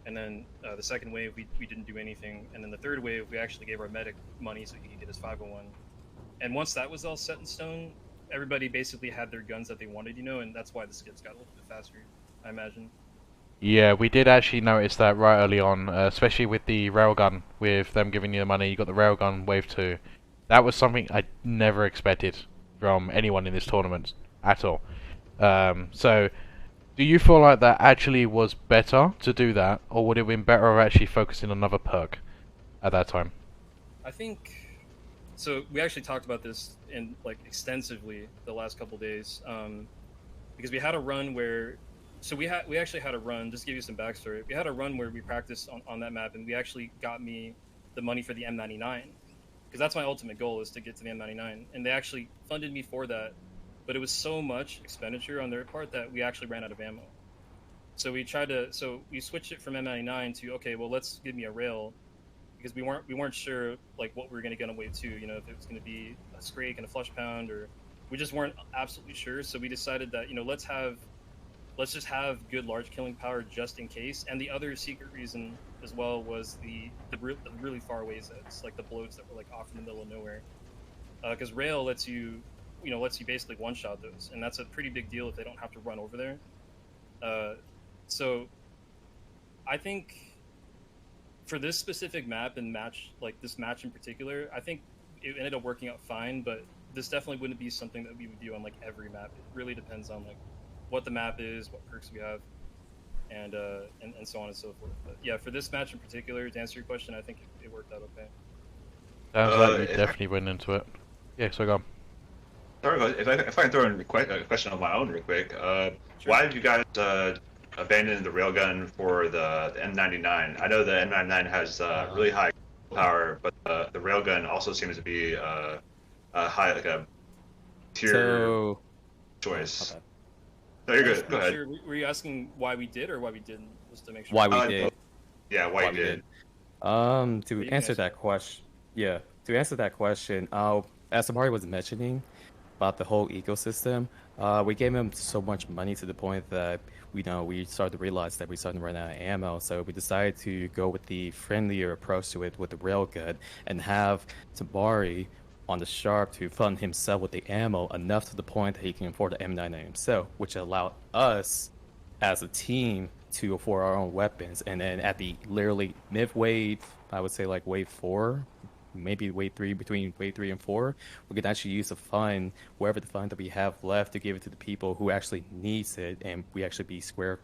and then the second wave we didn't do anything, and then the third wave we actually gave our medic money so he could get his 501. And once that was all set in stone, everybody basically had their guns that they wanted, and that's why the skips got a little bit faster, I imagine. Yeah, we did actually notice that right early on, especially with the railgun, with them giving you the money, you got the railgun wave 2. That was something I never expected from anyone in this tournament, at all. So, do you feel like that actually was better to do that, or would it have been better actually focusing on another perk at that time? I think so. We actually talked about this in extensively the last couple days, because we had a run where, we actually had a run. Just to give you some backstory, we had a run where we practiced on that map, and we actually got me the money for the M99, because that's my ultimate goal, is to get to the M99, and they actually funded me for that. But it was so much expenditure on their part that we actually ran out of ammo. So we switched it from M99 to, okay, well, let's give me a rail, because we weren't sure what we were going to get on wave 2, if it was going to be a Scrake and a flush pound, or we just weren't absolutely sure. So we decided that, let's just have good large killing power just in case. And the other secret reason as well was the really far away Zeds, like the bloats that were off in the middle of nowhere, because rail lets you basically one-shot those, and that's a pretty big deal if they don't have to run over there. So I think for this specific map and match, this match in particular, I think it ended up working out fine, but this definitely wouldn't be something that we would do on every map. It really depends on what the map is, what perks we have, and so on and so forth. But yeah, for this match in particular, to answer your question, I think it worked out okay. Sounds like you definitely went into it. Yeah, so go on. Sorry, if I can throw in a question of my own real quick, Sure. Why did you guys abandon the railgun for the M99? I know the M99 has really high power, but the railgun also seems to be a high a tier choice. No, you're good. Go ahead. Sure. Were you asking why we did or why we didn't? Just to make sure. Why we did. Yeah, why you did. To answer that question, as Amari was mentioning about the whole ecosystem, we gave him so much money to the point that we started to realize that we started to run out of ammo. So we decided to go with the friendlier approach to it with the railgun and have Tabari on the sharp to fund himself with the ammo enough to the point that he can afford the M99 himself, which allowed us as a team to afford our own weapons. And then at the literally mid-wave, I would say wave 4, maybe wave 3, between wave 3 and 4, we could actually use the fund, wherever the fund that we have left, to give it to the people who actually needs it, and we actually be square,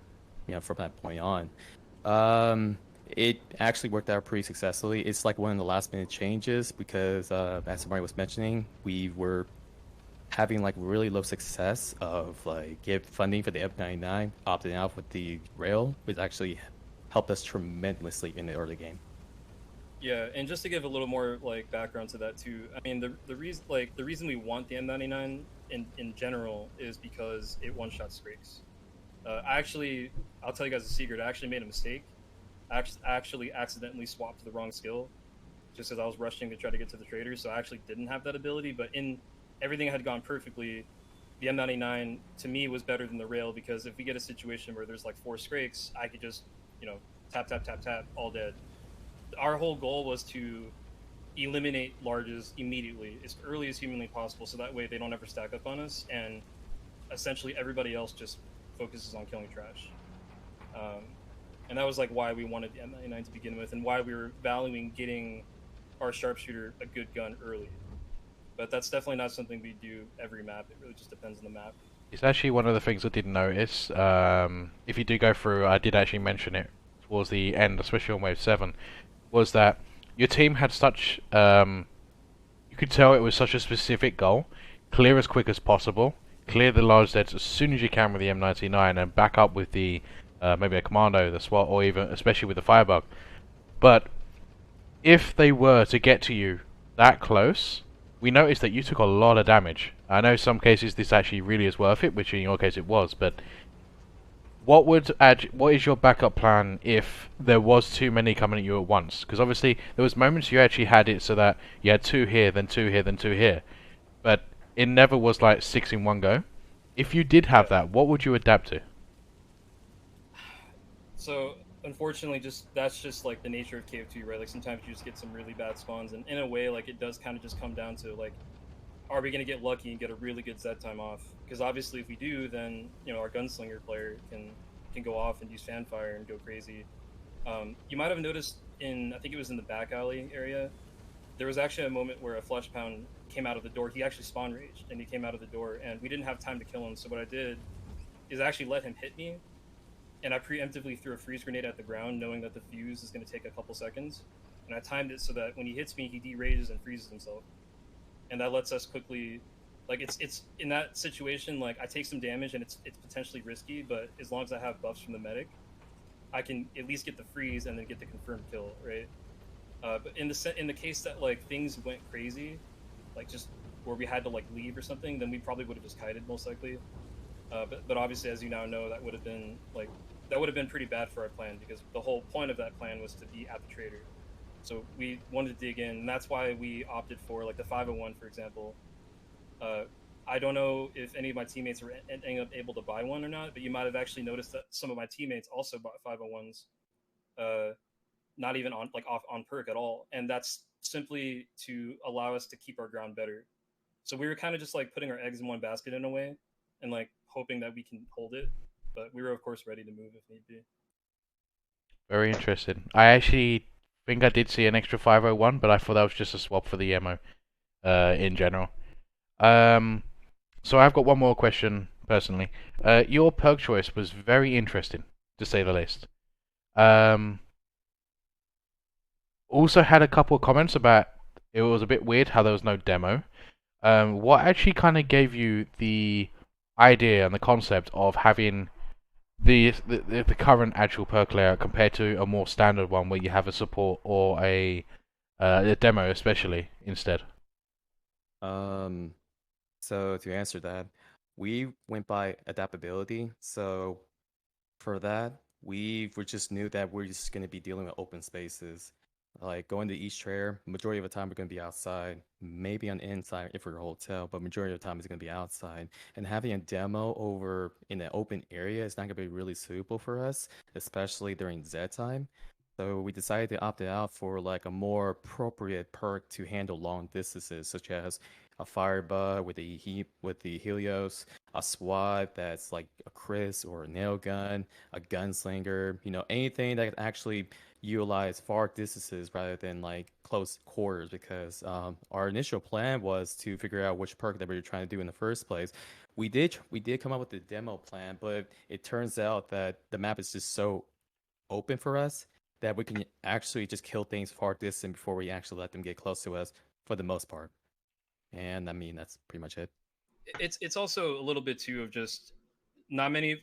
from that point on. It actually worked out pretty successfully. It's one of the last minute changes because, as somebody was mentioning, we were having really low success of give funding for the F99, opting out with the rail, which actually helped us tremendously in the early game. Yeah, and just to give a little more background to that too, I mean the reason we want the M99 in general is because it one-shot Scrakes. I'll tell you guys a secret. I actually made a mistake. I actually accidentally swapped to the wrong skill, just as I was rushing to try to get to the traders. So I actually didn't have that ability. But everything had gone perfectly. The M99 to me was better than the rail, because if we get a situation where there's 4 Scrakes, I could just tap tap tap tap, all dead. Our whole goal was to eliminate larges immediately, as early as humanly possible, so that way they don't ever stack up on us, and essentially everybody else just focuses on killing trash. And that was why we wanted the M99 to begin with, and why we were valuing getting our sharpshooter a good gun early. But that's definitely not something we do every map. It really just depends on the map. It's actually one of the things I did notice. If you do go through, I did actually mention it towards the end, especially on wave 7, was that your team had such you you could tell it was such a specific goal. Clear as quick as possible. Clear the large Zeds as soon as you can with the M99 and back up with the maybe a commando, the SWAT, or even especially with the firebug. But if they were to get to you that close, we noticed that you took a lot of damage. I know some cases this actually really is worth it, which in your case it was, but what is your backup plan if there was too many coming at you at once? Because obviously there was moments you actually had it so that you had 2 here, then 2 here, then 2 here. But it never was like 6 in one go. If you did have that, what would you adapt to? So unfortunately, that's just like the nature of KF2, right? Like sometimes you just get some really bad spawns, and in a way, like it does kind of just come down to like, are we gonna get lucky and get a really good Z time off? Because obviously, if we do, then our gunslinger player can go off and use fanfire and go crazy. You might have noticed I think it was in the back alley area, there was actually a moment where a flesh pound came out of the door. He actually spawn raged and he came out of the door, and we didn't have time to kill him. So what I did is actually let him hit me, and I preemptively threw a freeze grenade at the ground, knowing that the fuse is going to take a couple seconds. And I timed it so that when he hits me, he derages and freezes himself, and that lets us quickly. Like it's in that situation, like I take some damage and it's potentially risky, but as long as I have buffs from the medic, I can at least get the freeze and then get the confirmed kill, right? But in the case that like things went crazy, like just where we had to like leave or something, then we probably would have just kited most likely. But obviously, as you now know, that would have been pretty bad for our plan, because the whole point of that plan was to be at the trader. So we wanted to dig in, and that's why we opted for like the 501, for example. I don't know if any of my teammates were ending up able to buy one or not, but you might have actually noticed that some of my teammates also bought 501s. Not even on off on perk at all, and that's simply to allow us to keep our ground better. So we were kind of just like putting our eggs in one basket in a way, and like hoping that we can hold it, but we were of course ready to move if need be. Very interesting. I actually think I did see an extra 501, but I thought that was just a swap for the ammo in general. So I've got one more question personally. Your perk choice was very interesting, to say the least. Also had a couple of comments about it was a bit weird how there was no demo. What actually kind of gave you the idea and the concept of having the current actual perk layout compared to a more standard one where you have a support or a demo especially instead? So to answer that, we went by adaptability. So for that, we just knew that we're just going to be dealing with open spaces. Like going to each trader, majority of the time we're going to be outside, maybe on the inside if we're a hotel, but majority of the time it's going to be outside. And having a demo over in an open area is not going to be really suitable for us, especially during Z time. So we decided to opt out for like a more appropriate perk to handle long distances, such as a firebug with the Helios, a SWAT that's like a Chris or a nail gun, a gunslinger, anything that can actually utilize far distances rather than like close quarters, because our initial plan was to figure out which perk that we were trying to do in the first place. We did come up with the demo plan, but it turns out that the map is just so open for us that we can actually just kill things far distant before we actually let them get close to us for the most part. And I mean, that's pretty much it. It's also a little bit too of just not many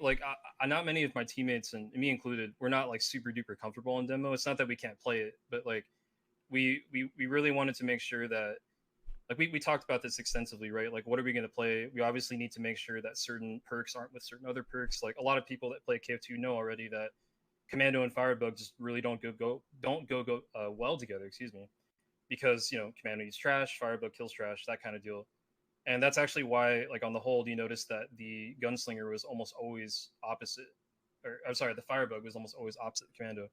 not many of my teammates, and me included, we're not like super duper comfortable in demo. It's not that we can't play it, but like we really wanted to make sure that like we talked about this extensively, right? Like what are we going to play? We obviously need to make sure that certain perks aren't with certain other perks. Like a lot of people that play KF2 know already that Commando and Firebug just really don't go well together, excuse me, because Commando eats trash, Firebug kills trash, that kind of deal. And that's actually why, like on the whole, you notice that the Gunslinger was almost always opposite, or I'm sorry, the Firebug was almost always opposite the Commando.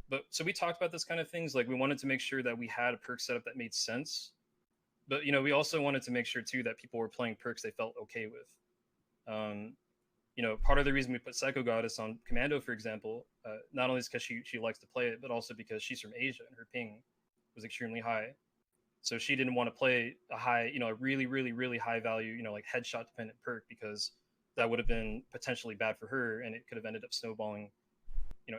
But so we talked about this kind of things. Like we wanted to make sure that we had a perk setup that made sense, but we also wanted to make sure too that people were playing perks they felt okay with. Part of the reason we put Psycho Goddess on Commando, for example, not only is because she likes to play it, but also because she's from Asia and her ping was extremely high. So she didn't want to play a high, a really, really, really high value, like headshot dependent perk, because that would have been potentially bad for her and it could have ended up snowballing,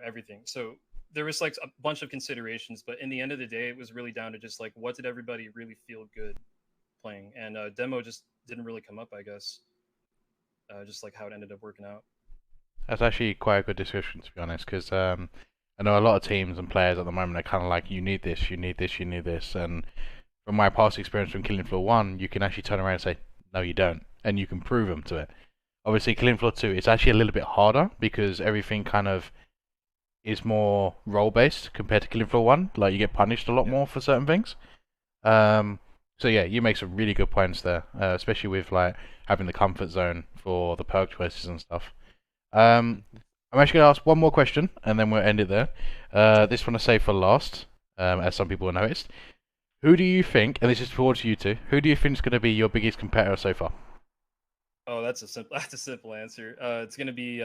everything. So there was like a bunch of considerations, but in the end of the day, it was really down to just like, what did everybody really feel good playing, and demo just didn't really come up, I guess. Just like how it ended up working out. That's actually quite a good description, to be honest, because I know a lot of teams and players at the moment are kind of like, you need this, you need this, you need this, and from my past experience from Killing Floor 1, you can actually turn around and say, no, you don't, and you can prove them to it. Obviously, Killing Floor 2, it's actually a little bit harder because everything kind of is more role-based compared to Killing Floor 1. Like, you get punished a lot more for certain things. So yeah, you make some really good points there, especially with like having the comfort zone for the perk choices and stuff. I'm actually going to ask one more question, and then we'll end it there. This one I say for last, as some people have noticed. Who do you think, and this is towards you two, who do you think is going to be your biggest competitor so far? Oh, that's a simple answer. It's gonna be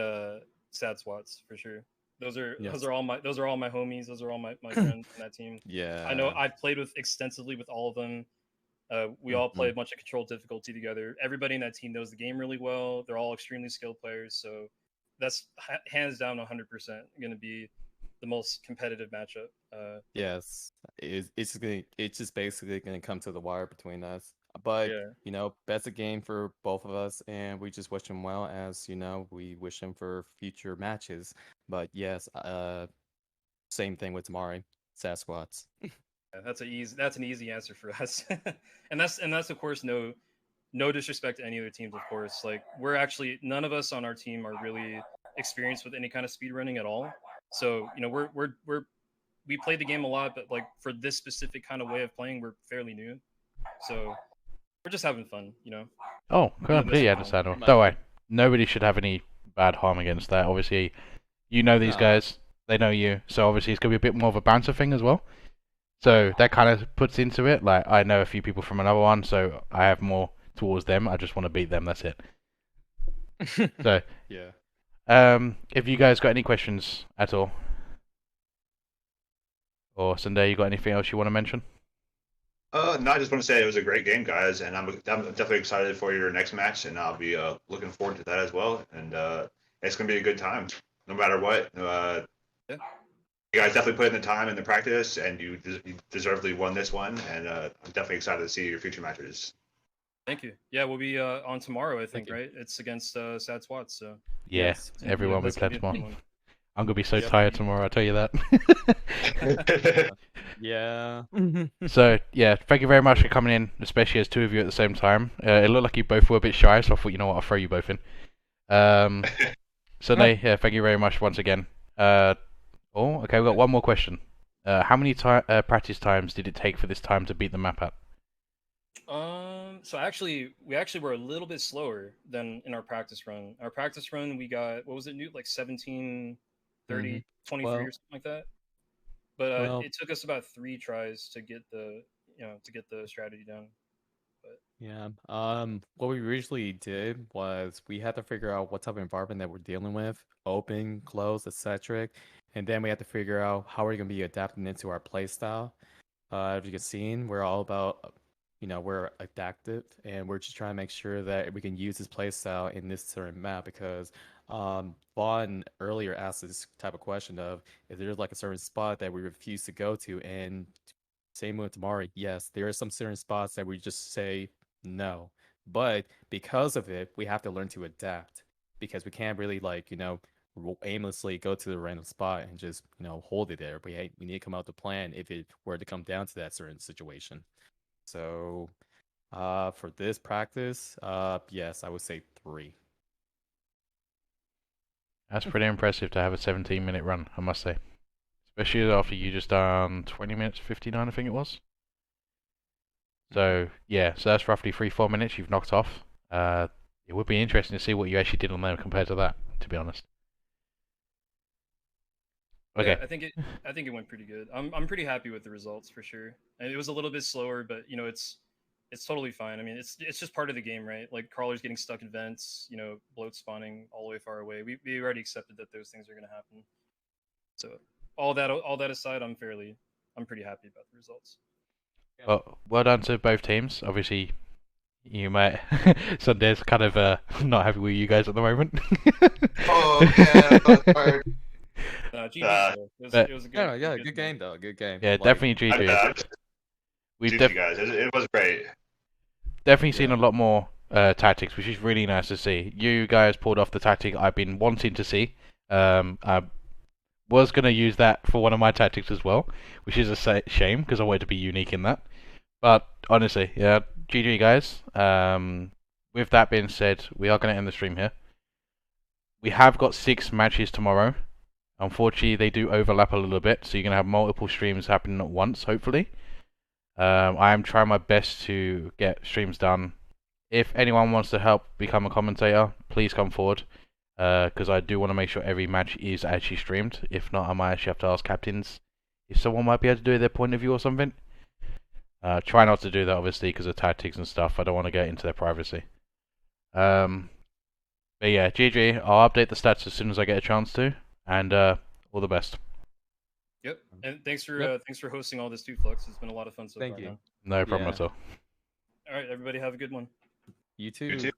Sad Swats for sure. Those are all my homies. Those are all my friends in that team. Yeah. I know I've played extensively with all of them. We all play a bunch of control difficulty together. Everybody in that team knows the game really well. They're all extremely skilled players, so that's hands down 100% going to be the most competitive matchup. Yes, it's just basically gonna come to the wire between us. But you know, that's a game for both of us, and we just wish him well, as you know, we wish him for future matches. But yes, same thing with Tamari, Sasquatch. Yeah, that's an easy answer for us. and that's of course no disrespect to any other teams, of course. Like, we're actually, none of us on our team are really experienced with any kind of speedrunning at all. So, you know, we play the game a lot, but like for this specific kind of way of playing, we're fairly new. So we're just having fun, you know. Oh, completely understandable. Don't worry, nobody should have any bad harm against that. Obviously, you know these guys, they know you, so obviously it's gonna be a bit more of a banter thing as well. So that kind of puts into it. Like, I know a few people from another one, so I have more towards them. I just want to beat them. That's it. So yeah. If you guys got any questions at all, or Sunday, you got anything else you want to mention? No, I just want to say it was a great game, guys, and I'm definitely excited for your next match, and I'll be looking forward to that as well. And it's gonna be a good time, no matter what. You guys definitely put in the time and the practice, and you deservedly won this one. And I'm definitely excited to see your future matches. Thank you. Yeah, we'll be on tomorrow, I think, right? It's against Sad Swats, so. Yeah, everyone will play tomorrow. I'm gonna be so tired tomorrow, I'll tell you that. Yeah. So yeah, thank you very much for coming in, especially as two of you at the same time. It looked like you both were a bit shy, so I thought, you know what, I'll throw you both in. So yeah, thank you very much once again. Okay, we've got one more question. How many practice times did it take for this time to beat the map at? So we actually were a little bit slower than in our practice run. Our practice run, we got, what was it, Newt? Like 17, 30, 23 or something like that. But it took us about 3 tries to get the strategy done. But yeah. What we originally did was we had to figure out what type of environment that we're dealing with, open, closed, etc. And then we had to figure out how we're gonna be adapting into our play style. As you can see, we're all about, you know, we're adaptive, and we're just trying to make sure that we can use this play style in this certain map, because Vaughn earlier asked this type of question of, is there like a certain spot that we refuse to go to? And same with Tamari, yes, there are some certain spots that we just say no. But because of it, we have to learn to adapt, because we can't really, like, you know, aimlessly go to the random spot and just, you know, hold it there. We need to come out with a plan if it were to come down to that certain situation. So for this practice, yes, I would say 3. That's pretty impressive to have a 17-minute run, I must say. Especially after you just done 20 minutes 59, I think it was. So yeah, so that's roughly 3-4 minutes you've knocked off. It would be interesting to see what you actually did on them compared to that, to be honest. Okay. Yeah, I think it went pretty good. I'm pretty happy with the results for sure. And it was a little bit slower, but you know, it's totally fine. I mean, it's just part of the game, right? Like, crawlers getting stuck in vents, you know, bloat spawning all the way far away. We already accepted that those things are going to happen. So all that aside, I'm pretty happy about the results. Well done to both teams. Obviously, you might Sunday's kind of not happy with you guys at the moment. Oh yeah, that's hard. It was a good game though. Good game. Yeah, like, definitely GG. GG, guys. It was great. definitely seen a lot more tactics, which is really nice to see. You guys pulled off the tactic I've been wanting to see. I was going to use that for one of my tactics as well, which is a shame because I wanted to be unique in that. But honestly, yeah, GG guys. With that being said, we are going to end the stream here. We have got 6 matches tomorrow. Unfortunately, they do overlap a little bit, so you're going to have multiple streams happening at once, hopefully. I am trying my best to get streams done. If anyone wants to help become a commentator, please come forward, because I do want to make sure every match is actually streamed. If not, I might actually have to ask captains if someone might be able to do their point of view or something. Try not to do that, obviously, because of tactics and stuff. I don't want to get into their privacy. But yeah, GG. I'll update the stats as soon as I get a chance to, and all the best. Yep, and thanks for hosting all this too, FluX. It's been a lot of fun so Thank far. you. Man. No problem at all. All right, everybody, have a good one. You too. You too.